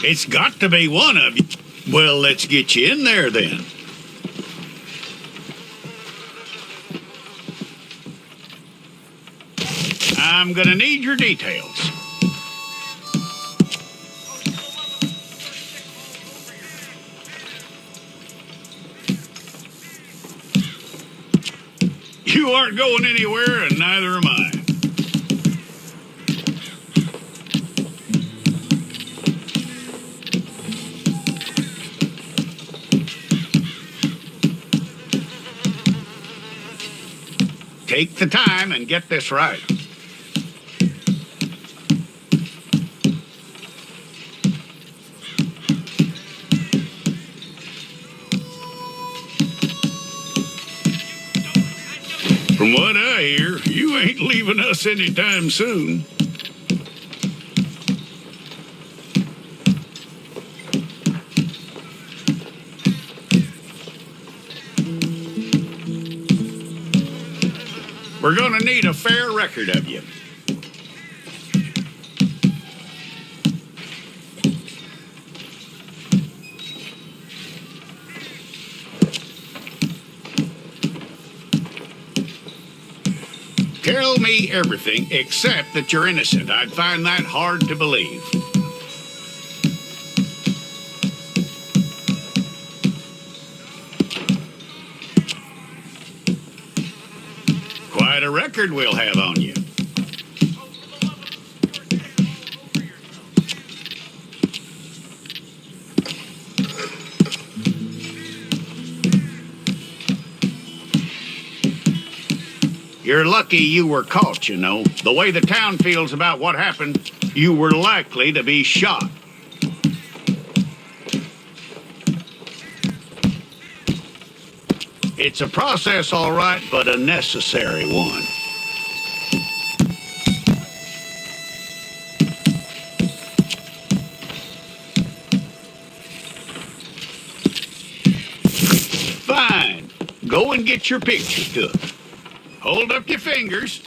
It's got to be one of you. Well, let's get you in there then. I'm gonna need your details. You aren't going anywhere, and neither am I. Take the time and get this right. From what I hear, you ain't leaving us anytime soon. We're gonna need a fair record of you. Tell me everything except that you're innocent. I'd find that hard to believe. Quite a record we'll have on you. You're lucky you were caught, you know. The way the town feels about what happened, you were likely to be shot. It's a process, all right, but a necessary one. Fine. Go and get your picture took. Hold up your fingers.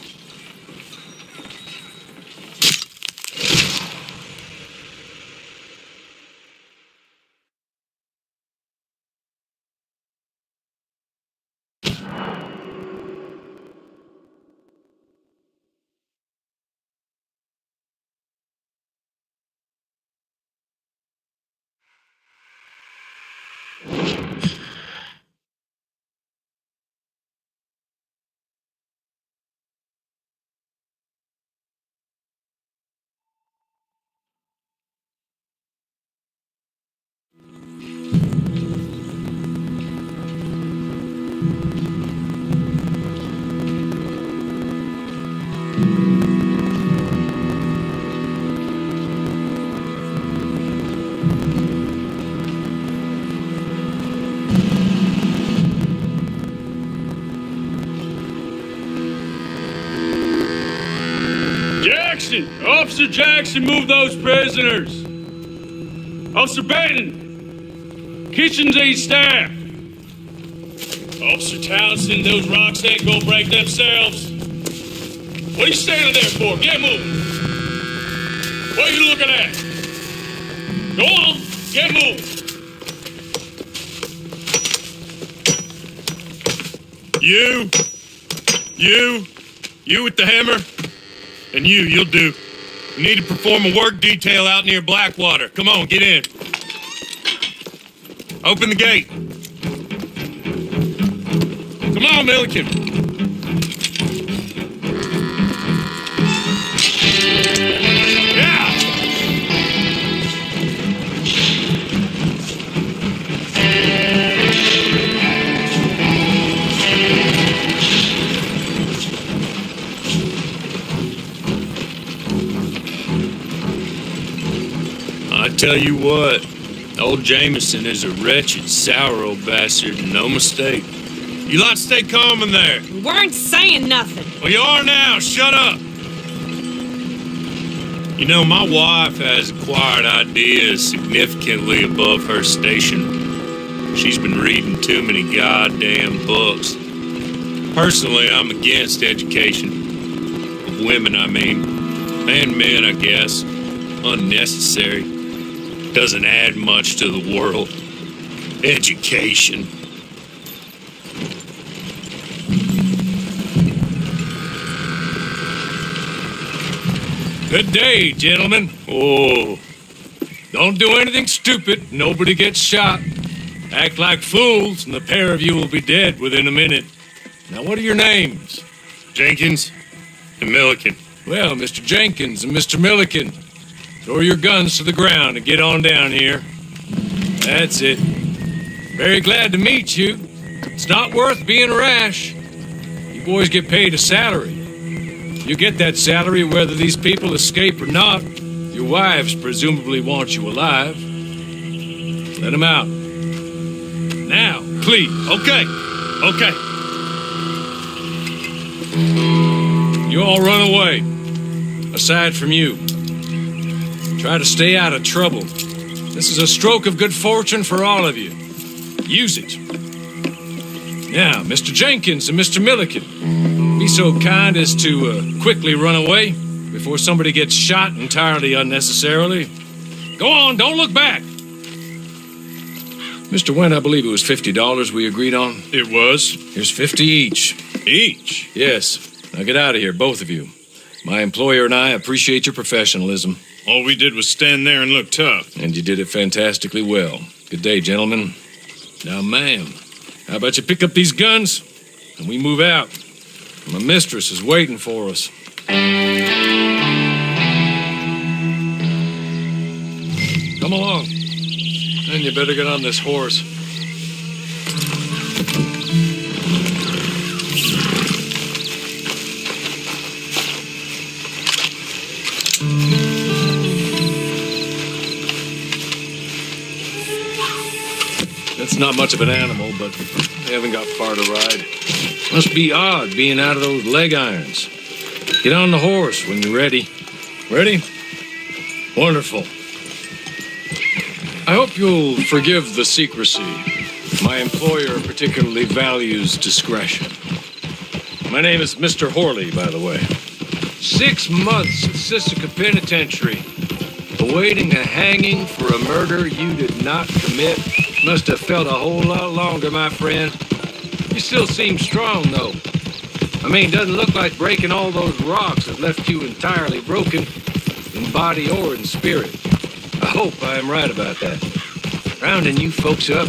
Officer Jackson, move those prisoners. Officer Baden, kitchens aid staff. Officer Townsend, those rocks ain't gonna break themselves. What are you standing there for? Get moving. What are you looking at? Go on, get moving. You with the hammer? And you'll do. We need to perform a work detail out near Blackwater. Come on, get in. Open the gate. Come on, Milliken. Yeah. I tell you what, old Jameson is a wretched, sour old bastard, no mistake. You lot stay calm in there. We weren't saying nothing. Well, you are now. Shut up. You know, my wife has acquired ideas significantly above her station. She's been reading too many goddamn books. Personally, I'm against education. Of women, I mean. And men, I guess. Unnecessary. Doesn't add much to the world. Education. Good day, gentlemen. Oh, don't do anything stupid. Nobody gets shot. Act like fools, and the pair of you will be dead within a minute. Now, what are your names? Jenkins and Milliken. Well, Mr. Jenkins and Mr. Milliken, throw your guns to the ground and get on down here. That's it. Very glad to meet you. It's not worth being rash. You boys get paid a salary. You get that salary whether these people escape or not. Your wives presumably want you alive. Let them out. Now, please. Okay. You all run away. Aside from you. Try to stay out of trouble. This is a stroke of good fortune for all of you. Use it. Now, Mr. Jenkins and Mr. Milliken, be so kind as to quickly run away before somebody gets shot entirely unnecessarily. Go on, don't look back. Mr. Wendt, I believe it was $50 we agreed on. It was. Here's 50 each. Each? Yes. Now get out of here, both of you. My employer and I appreciate your professionalism. All we did was stand there and look tough. And you did it fantastically well. Good day, gentlemen. Now, ma'am, how about you pick up these guns and we move out? My mistress is waiting for us. Come along. And you better get on this horse. It's not much of an animal, but they haven't got far to ride. Must be odd being out of those leg irons. Get on the horse when you're ready. Ready? Wonderful. I hope you'll forgive the secrecy. My employer particularly values discretion. My name is Mr. Horley, by the way. 6 months at Sisika Penitentiary, awaiting a hanging for a murder you did not commit. Must have felt a whole lot longer, my friend. You still seem strong, though. I mean, doesn't look like breaking all those rocks that left you entirely broken, in body or in spirit. I hope I am right about that. Rounding you folks up,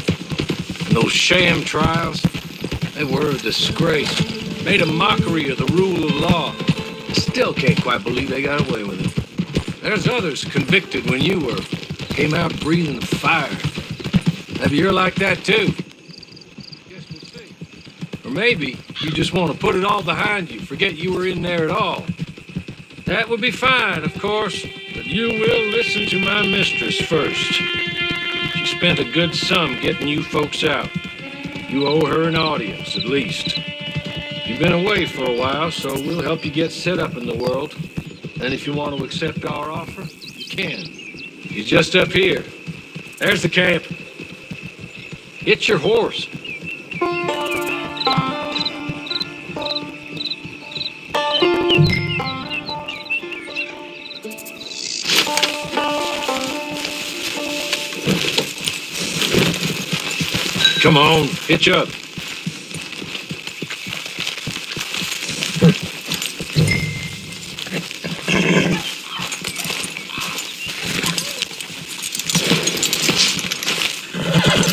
and those sham trials, they were a disgrace. Made a mockery of the rule of law. I still can't quite believe they got away with it. There's others convicted when you were. Came out breathing fire. Maybe you're like that too. Guess we'll see. Or maybe you just want to put it all behind you, forget you were in there at all. That would be fine, of course, but you will listen to my mistress first. She spent a good sum getting you folks out. You owe her an audience, at least. You've been away for a while, so we'll help you get set up in the world. And if you want to accept our offer, you can. He's just up here. There's the camp. It's your horse. Come on, hitch up.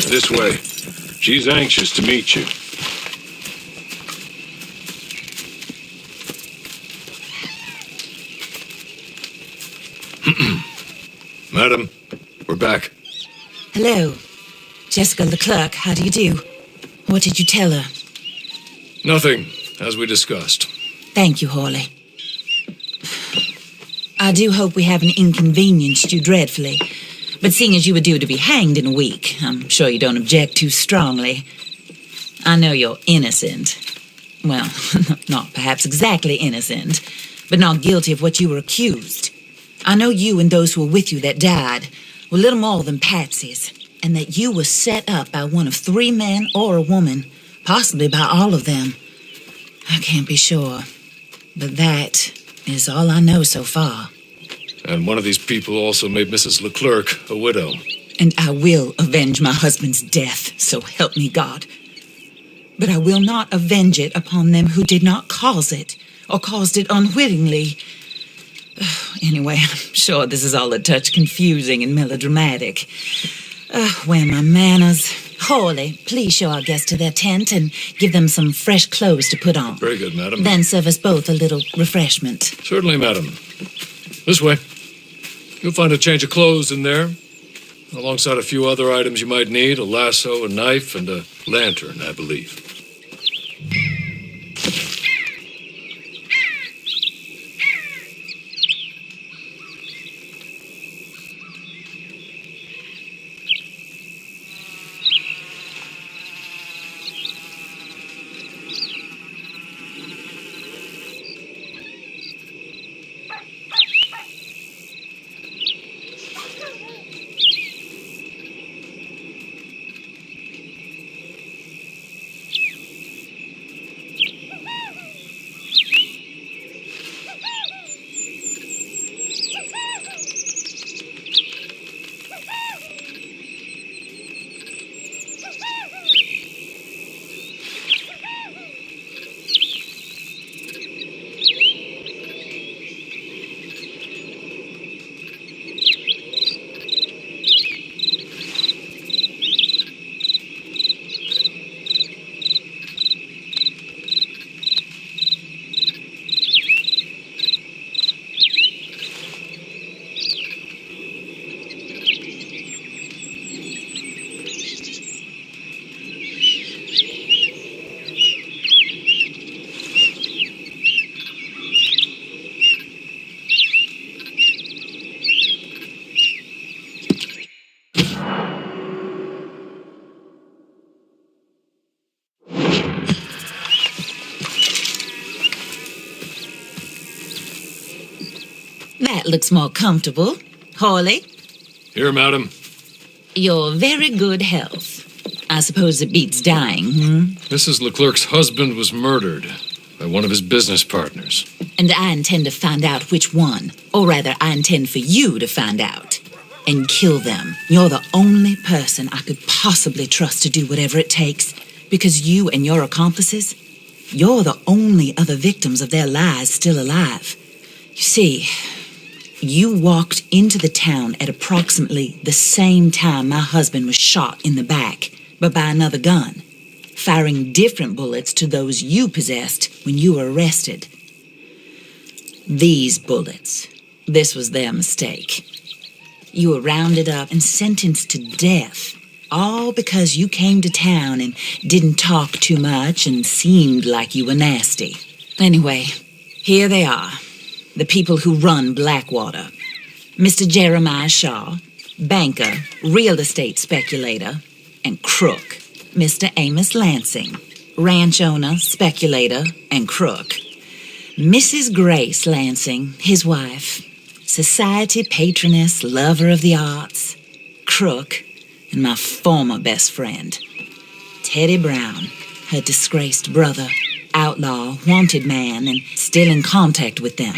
This way. She's anxious to meet you. Madam, we're back. Hello. Jessica Leclerc, how do you do? What did you tell her? Nothing, as we discussed. Thank you, Horley. I do hope we haven't inconvenienced you dreadfully. But seeing as you were due to be hanged in a week, I'm sure you don't object too strongly. I know you're innocent. Well, not perhaps exactly innocent, but not guilty of what you were accused. I know you and those who were with you that died were little more than patsies, and that you were set up by one of 3 men or a woman, possibly by all of them. I can't be sure, but that is all I know so far. And one of these people also made Mrs. Leclerc a widow. And I will avenge my husband's death, so help me God. But I will not avenge it upon them who did not cause it, or caused it unwittingly. Anyway, I'm sure this is all a touch confusing and melodramatic. Where are my manners? Hawley, please show our guests to their tent and give them some fresh clothes to put on. Very good, madam. Then serve us both a little refreshment. Certainly, madam. This way. You'll find a change of clothes in there, alongside a few other items you might need, a lasso, a knife, and a lantern, I believe. That looks more comfortable. Hawley, Here, madam. your very good health. I suppose it beats dying, Mrs. Leclerc's husband was murdered by one of his business partners. And I intend to find out which one. Or rather, I intend for you to find out. And kill them. You're the only person I could possibly trust to do whatever it takes. Because you and your accomplices, you're the only other victims of their lies still alive. You see, you walked into the town at approximately the same time my husband was shot in the back, but by another gun, firing different bullets to those you possessed when you were arrested. These bullets, this was their mistake. You were rounded up and sentenced to death, all because you came to town and didn't talk too much and seemed like you were nasty. Anyway, here they are. The people who run Blackwater. Mr. Jeremiah Shaw, banker, real estate speculator, and crook. Mr. Amos Lansing, ranch owner, speculator, and crook. Mrs. Grace Lansing, his wife, society patroness, lover of the arts, crook, and my former best friend. Teddy Brown, her disgraced brother, outlaw, wanted man, and still in contact with them.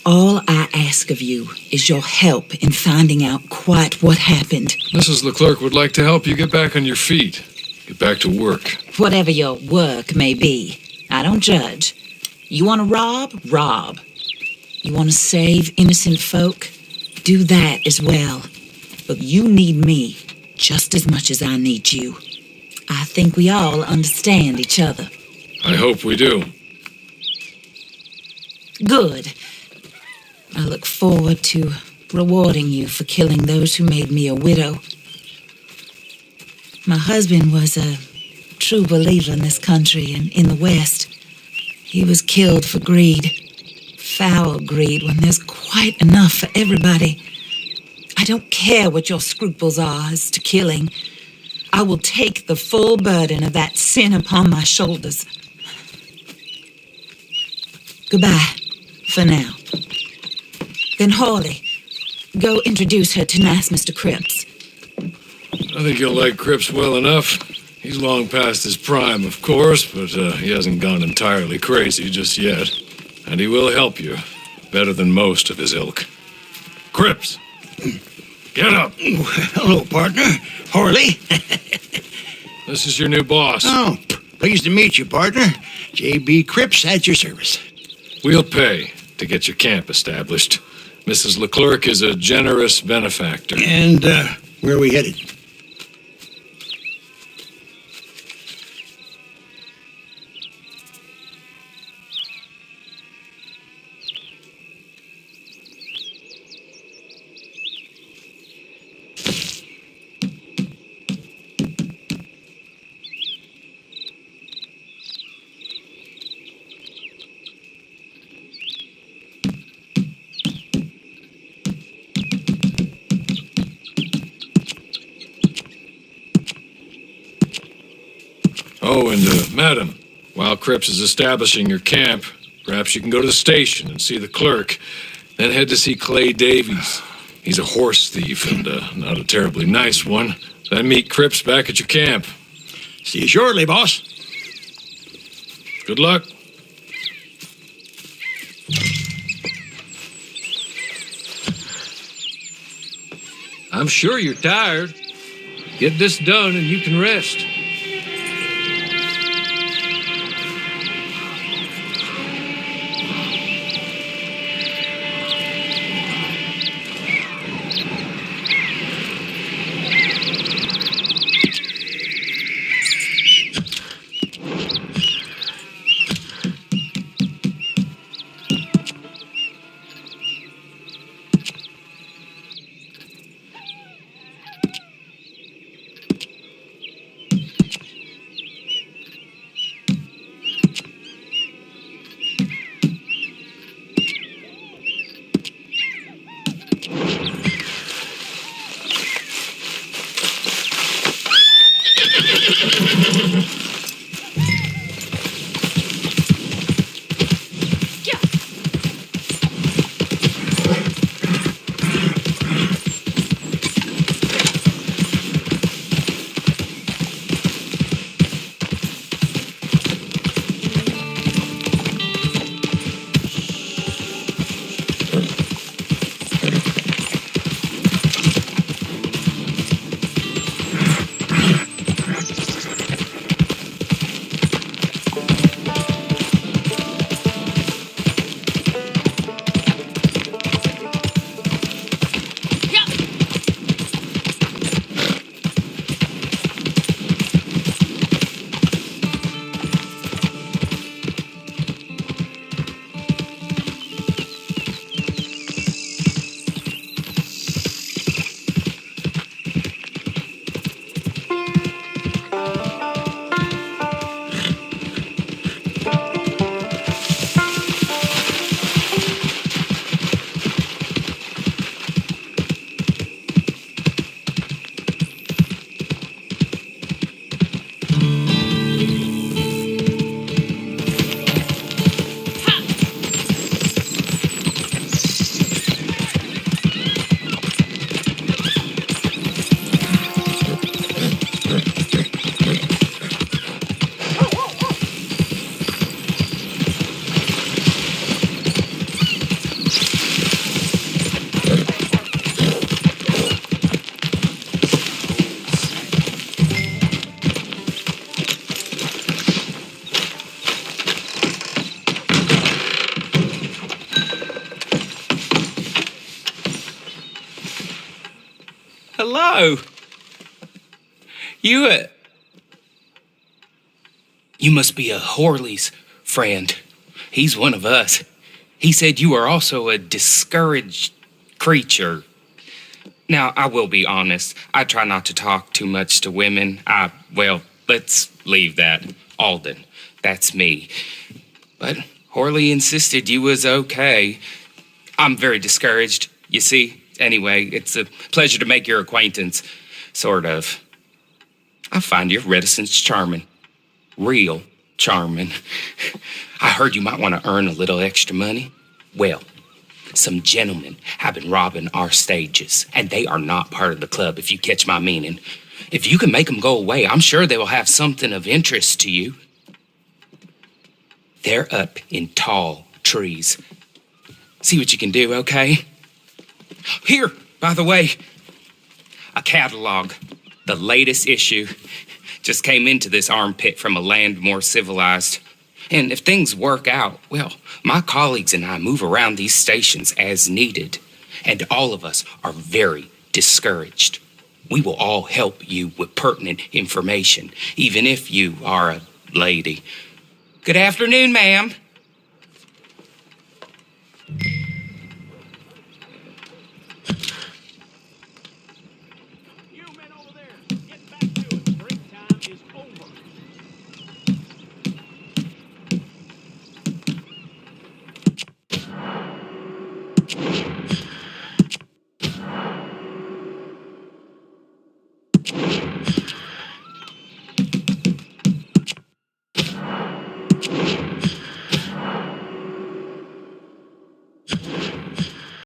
All I ask of you is your help in finding out quite what happened. Mrs. Leclerc would like to help you get back on your feet. Get back to work. Whatever your work may be, I don't judge. You want to rob? Rob. You want to save innocent folk? Do that as well. But you need me just as much as I need you. I think we all understand each other. I hope we do. Good. I look forward to rewarding you for killing those who made me a widow. My husband was a true believer in this country and in the West. He was killed for greed. Foul greed when there's quite enough for everybody. I don't care what your scruples are as to killing. I will take the full burden of that sin upon my shoulders. Goodbye, for now. Then Hawley, go introduce her to nice Mr. Cripps. I think you'll like Cripps well enough. He's long past his prime, of course, but he hasn't gone entirely crazy just yet. And he will help you, better than most of his ilk. Cripps, get up. Hello, partner. Horley. This is your new boss. Oh, pleased to meet you, partner. J.B. Cripps at your service. We'll pay to get your camp established. Mrs. Leclerc is a generous benefactor. And, where are we headed? Oh, and, madam, while Cripps is establishing your camp, perhaps you can go to the station and see the clerk, then head to see Clay Davies. He's a horse thief and not a terribly nice one. Then meet Cripps back at your camp. See you shortly, boss. Good luck. I'm sure you're tired. Get this done and you can rest. Hello. You must be a Horley's friend. He's one of us. He said you are also a discouraged creature. Now, I will be honest. I try not to talk too much to women. Well, let's leave that. Alden, that's me. But Horley insisted you was okay. I'm very discouraged, you see. Anyway, it's a pleasure to make your acquaintance, sort of. I find your reticence charming. Real charming. I heard you might want to earn a little extra money. Well, some gentlemen have been robbing our stages, and they are not part of the club, if you catch my meaning. If you can make them go away, I'm sure they will have something of interest to you. They're up in tall trees. See what you can do, okay? Here, by the way, a catalog. The latest issue. Just came into this armpit from a land more civilized. And if things work out, well, my colleagues and I move around these stations as needed. And all of us are very discouraged. We will all help you with pertinent information, even if you are a lady. Good afternoon, ma'am.